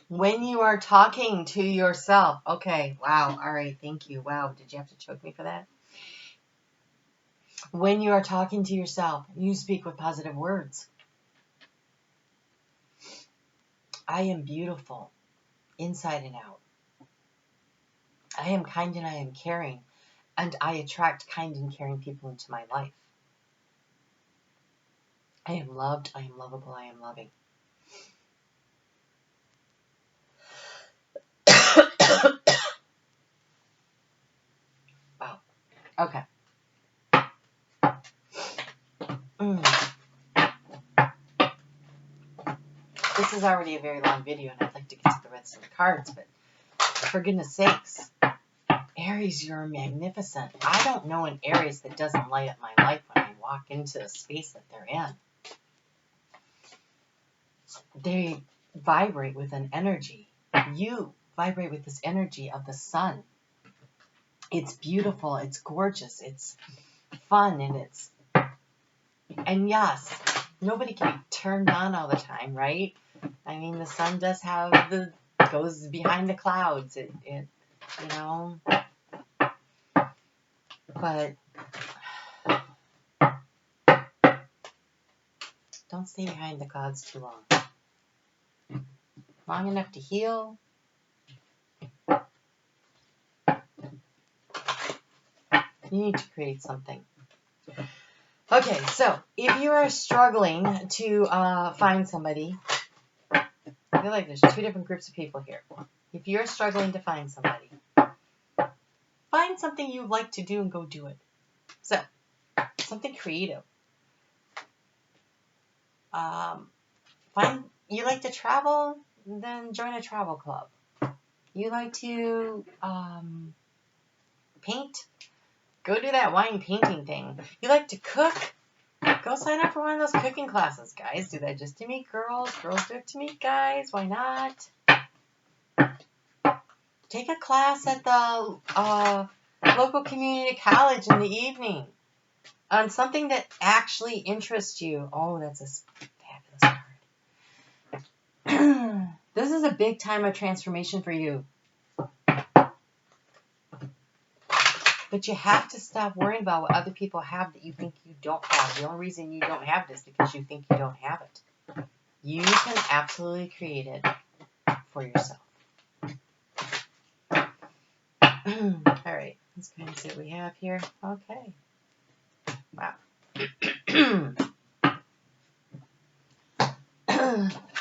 When you are talking to yourself. Okay, wow, all right, thank you. Wow, did you have to choke me for that? When you are talking to yourself, you speak with positive words. I am beautiful, inside and out. I am kind and I am caring, and I attract kind and caring people into my life. I am loved, I am lovable, I am loving. Wow. Okay. This is already a very long video, and I'd like to get to the rest of the cards, but for goodness sakes, Aries, you're magnificent. I don't know an Aries that doesn't light up my life when I walk into the space that they're in. They vibrate with an energy. You vibrate with this energy of the sun. It's beautiful, it's gorgeous, it's fun, and it's And yes, nobody can be turned on all the time, right? I mean, the sun does have goes behind the clouds. It you know, but don't stay behind the clouds too long. Long enough to heal. You need to create something. Okay, so if you are struggling to find somebody, I feel like there's two different groups of people here. If you're struggling to find somebody, find something you like to do and go do it. So, something creative. You like to travel, then join a travel club. You like to paint, go do that wine painting thing. You like to cook, go sign up for one of those cooking classes. Guys do that just to meet girls. Girls do it to meet guys. Why not? Take a class at the local community college in the evening on something that actually interests you. Oh, that's a fabulous card. This is a big time of transformation for you. But you have to stop worrying about what other people have that you think you don't have. The only reason you don't have it is because you think you don't have it. You can absolutely create it for yourself. All right, let's kind of see what we have here. Okay. Wow.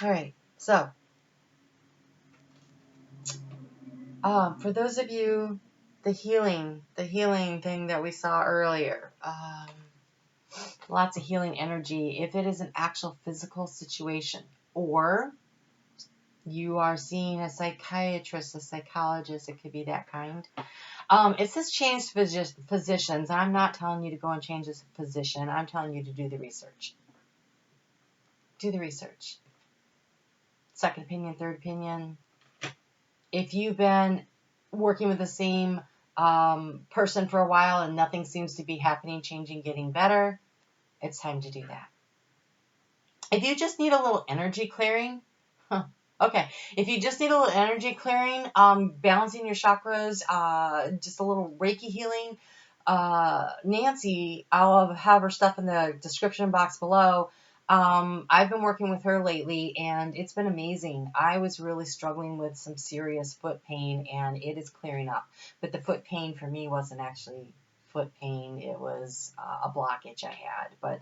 All right, so for those of you, the healing thing that we saw earlier, lots of healing energy. If it is an actual physical situation, or you are seeing a psychiatrist, a psychologist, it could be that kind. It says change positions. I'm not telling you to go and change this position. I'm telling you to do the research. Do the research. Second opinion, third opinion. If you've been working with the same person for a while and nothing seems to be happening, changing, getting better, it's time to do that. If you just need a little energy clearing, okay. If you just need a little energy clearing, balancing your chakras, just a little Reiki healing, Nancy, I'll have her stuff in the description box below. I've been working with her lately, and it's been amazing. I was really struggling with some serious foot pain, and it is clearing up. But the foot pain for me wasn't actually foot pain. It was a blockage I had. But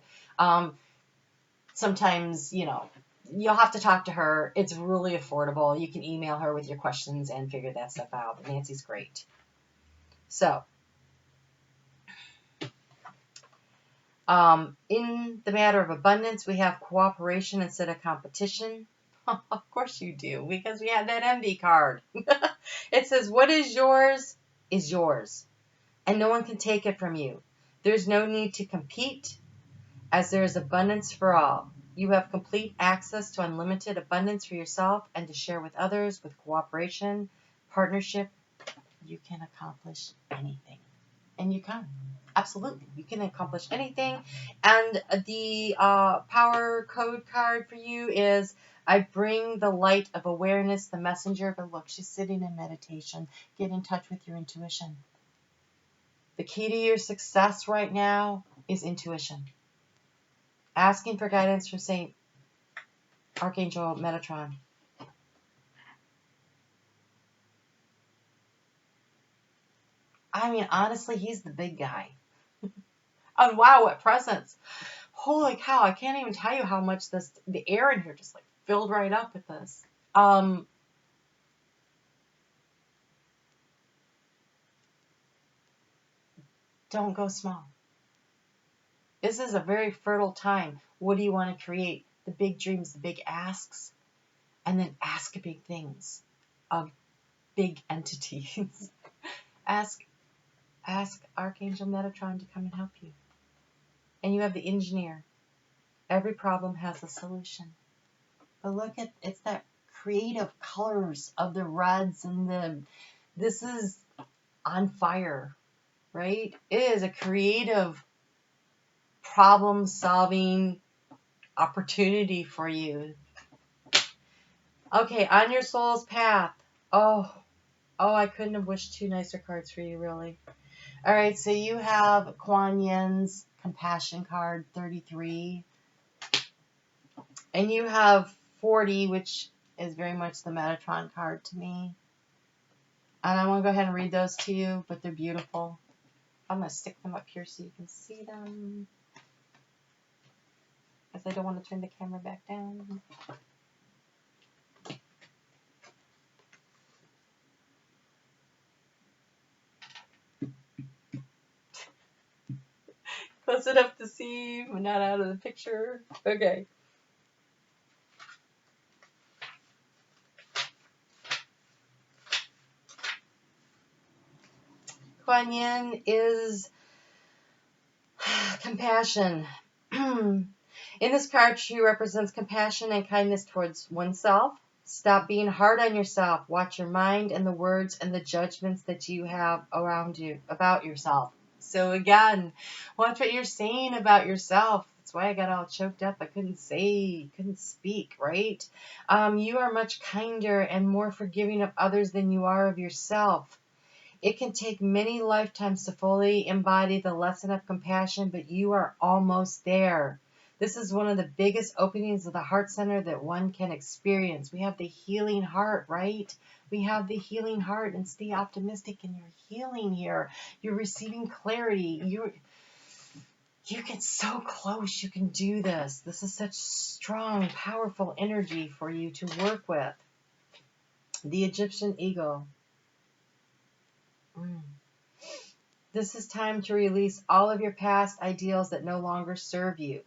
sometimes, you'll have to talk to her. It's really affordable. You can email her with your questions and figure that stuff out. But Nancy's great. So, in the matter of abundance, we have cooperation instead of competition. Of course you do, because we have that envy card. It says, what is yours is yours, and no one can take it from you. There's no need to compete, as there is abundance for all. You have complete access to unlimited abundance for yourself and to share with others. With cooperation, partnership, you can accomplish anything. And you can. Absolutely. You can accomplish anything. And the power code card for you is, I bring the light of awareness, the messenger. But look, she's sitting in meditation. Get in touch with your intuition. The key to your success right now is intuition. Asking for guidance from Saint Archangel Metatron. I mean, honestly, he's the big guy. And wow, what presents. Holy cow, I can't even tell you how much the air in here just like filled right up with this. Don't go small. This is a very fertile time. What do you want to create? The big dreams, the big asks, and then ask big things of big entities. Ask Archangel Metatron to come and help you. And you have the engineer. Every problem has a solution. But look at, it's that creative colors of the reds and this is on fire, right? It is a creative problem-solving opportunity for you. Okay, on your soul's path. Oh, I couldn't have wished two nicer cards for you, really. All right, so you have Kuan Yin's Compassion card, 33. And you have 40, which is very much the Metatron card to me. And I want to go ahead and read those to you, but they're beautiful. I'm going to stick them up here so you can see them, because I don't want to turn the camera back down. Close enough to see, but not out of the picture. Okay. Kuan Yin is compassion. In this card, she represents compassion and kindness towards oneself. Stop being hard on yourself. Watch your mind and the words and the judgments that you have around you about yourself. So again, watch what you're saying about yourself. That's why I got all choked up. I couldn't speak, right? You are much kinder and more forgiving of others than you are of yourself. It can take many lifetimes to fully embody the lesson of compassion, but you are almost there. This is one of the biggest openings of the heart center that one can experience. We have the healing heart, right? We have the healing heart, and stay optimistic in your healing here. You're receiving clarity. You get so close. You can do this. This is such strong, powerful energy for you to work with. The Egyptian eagle. This is time to release all of your past ideals that no longer serve you.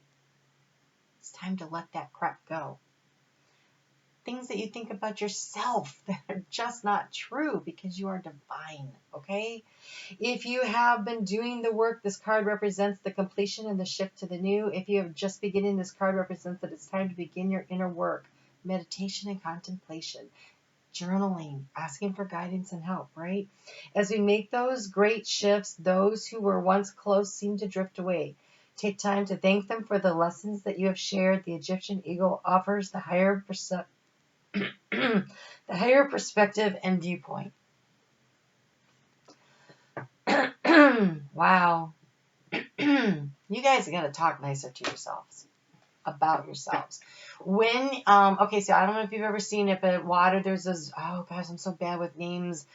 It's time to let that crap go. Things that you think about yourself that are just not true, because you are divine, okay? If you have been doing the work, this card represents the completion and the shift to the new. If you have just beginning, this card represents that it's time to begin your inner work, meditation and contemplation. Journaling, asking for guidance and help, right? As we make those great shifts, those who were once close seem to drift away. Take time to thank them for the lessons that you have shared. The Egyptian eagle offers the higher perspective and viewpoint. Wow. You guys got to talk nicer to yourselves, about yourselves. When, okay, so I don't know if you've ever seen it, but water, there's this, oh gosh, I'm so bad with names.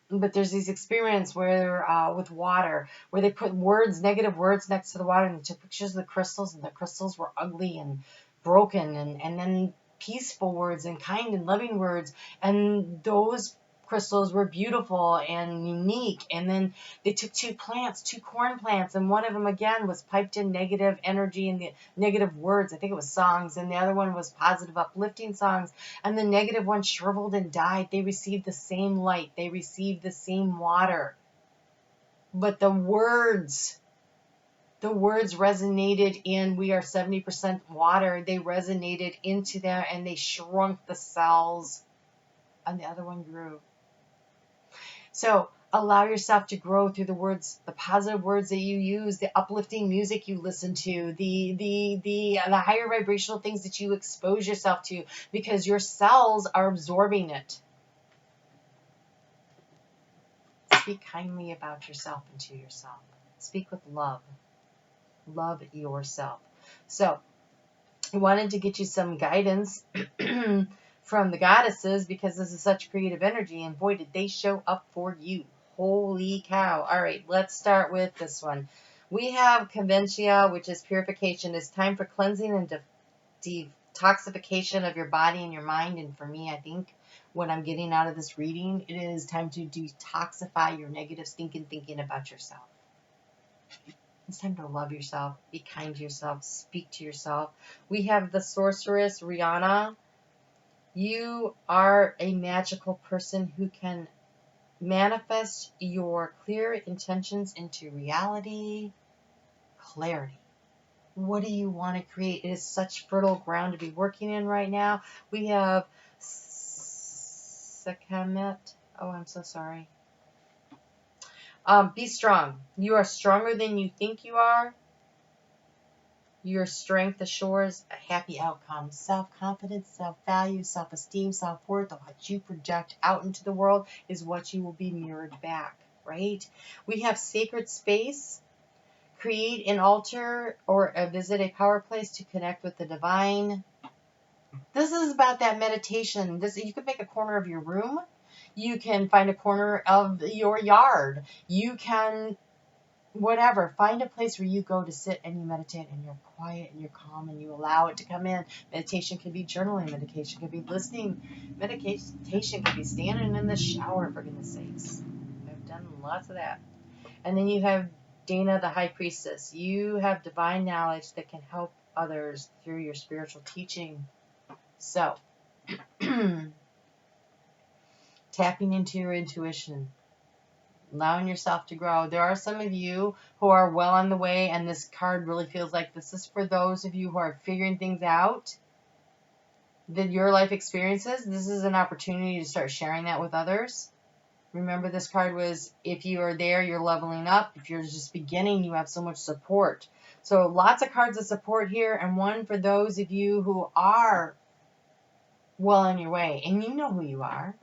But there's these experiments where, with water, where they put words, negative words next to the water, and they took pictures of the crystals, and the crystals were ugly and broken, and then peaceful words and kind and loving words, and those crystals were beautiful and unique. And then they took two corn plants, and one of them again was piped in negative energy and the negative words. I think it was songs, and the other one was positive uplifting songs, and the negative one shriveled and died. They received the same light, they received the same water, but the words resonated in, we are 70% water. They resonated into there, and they shrunk the cells, and the other one grew. So allow yourself to grow through the words, the positive words that you use, the uplifting music you listen to, the higher vibrational things that you expose yourself to, because your cells are absorbing it. Speak kindly about yourself and to yourself. Speak with love. Love yourself. So I wanted to get you some guidance from the goddesses, because this is such creative energy, and boy, did they show up for you. Holy cow. All right, let's start with this one. We have Conventia, which is purification. It's time for cleansing and detoxification of your body and your mind. And for me, I think what I'm getting out of this reading, it is time to detoxify your negative stinking thinking about yourself. It's time to love yourself, be kind to yourself, speak to yourself. We have the sorceress, Rihanna. You are a magical person who can manifest your clear intentions into reality. Clarity. What do you want to create? It is such fertile ground to be working in right now. We have Sekhmet. Oh, I'm so sorry. Be strong. You are stronger than you think you are. Your strength assures a happy outcome. Self-confidence, self-value, self-esteem, self-worth, what you project out into the world is what you will be mirrored back, right? We have sacred space. Create an altar or visit a power place to connect with the divine. This is about that meditation. You can make a corner of your room. You can find a corner of your yard. You can, whatever, find a place where you go to sit and you meditate and you're quiet and you're calm and you allow it to come in. Meditation can be journaling. Meditation can be listening. Meditation can be standing in the shower, for goodness sakes. I've done lots of that. And then you have Dana, the High Priestess. You have divine knowledge that can help others through your spiritual teaching. So, tapping into your intuition, allowing yourself to grow. There are some of you who are well on the way, and this card really feels like this is for those of you who are figuring things out, that your life experiences. This is an opportunity to start sharing that with others. Remember, this card was, if you are there, you're leveling up. If you're just beginning, you have so much support. So lots of cards of support here, and one for those of you who are well on your way. And you know who you are.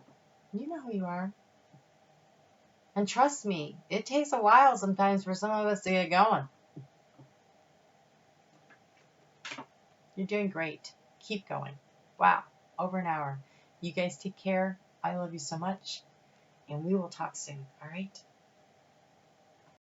You know who you are. And trust me, it takes a while sometimes for some of us to get going. You're doing great. Keep going. Wow, over an hour. You guys take care. I love you so much. And we will talk soon, all right?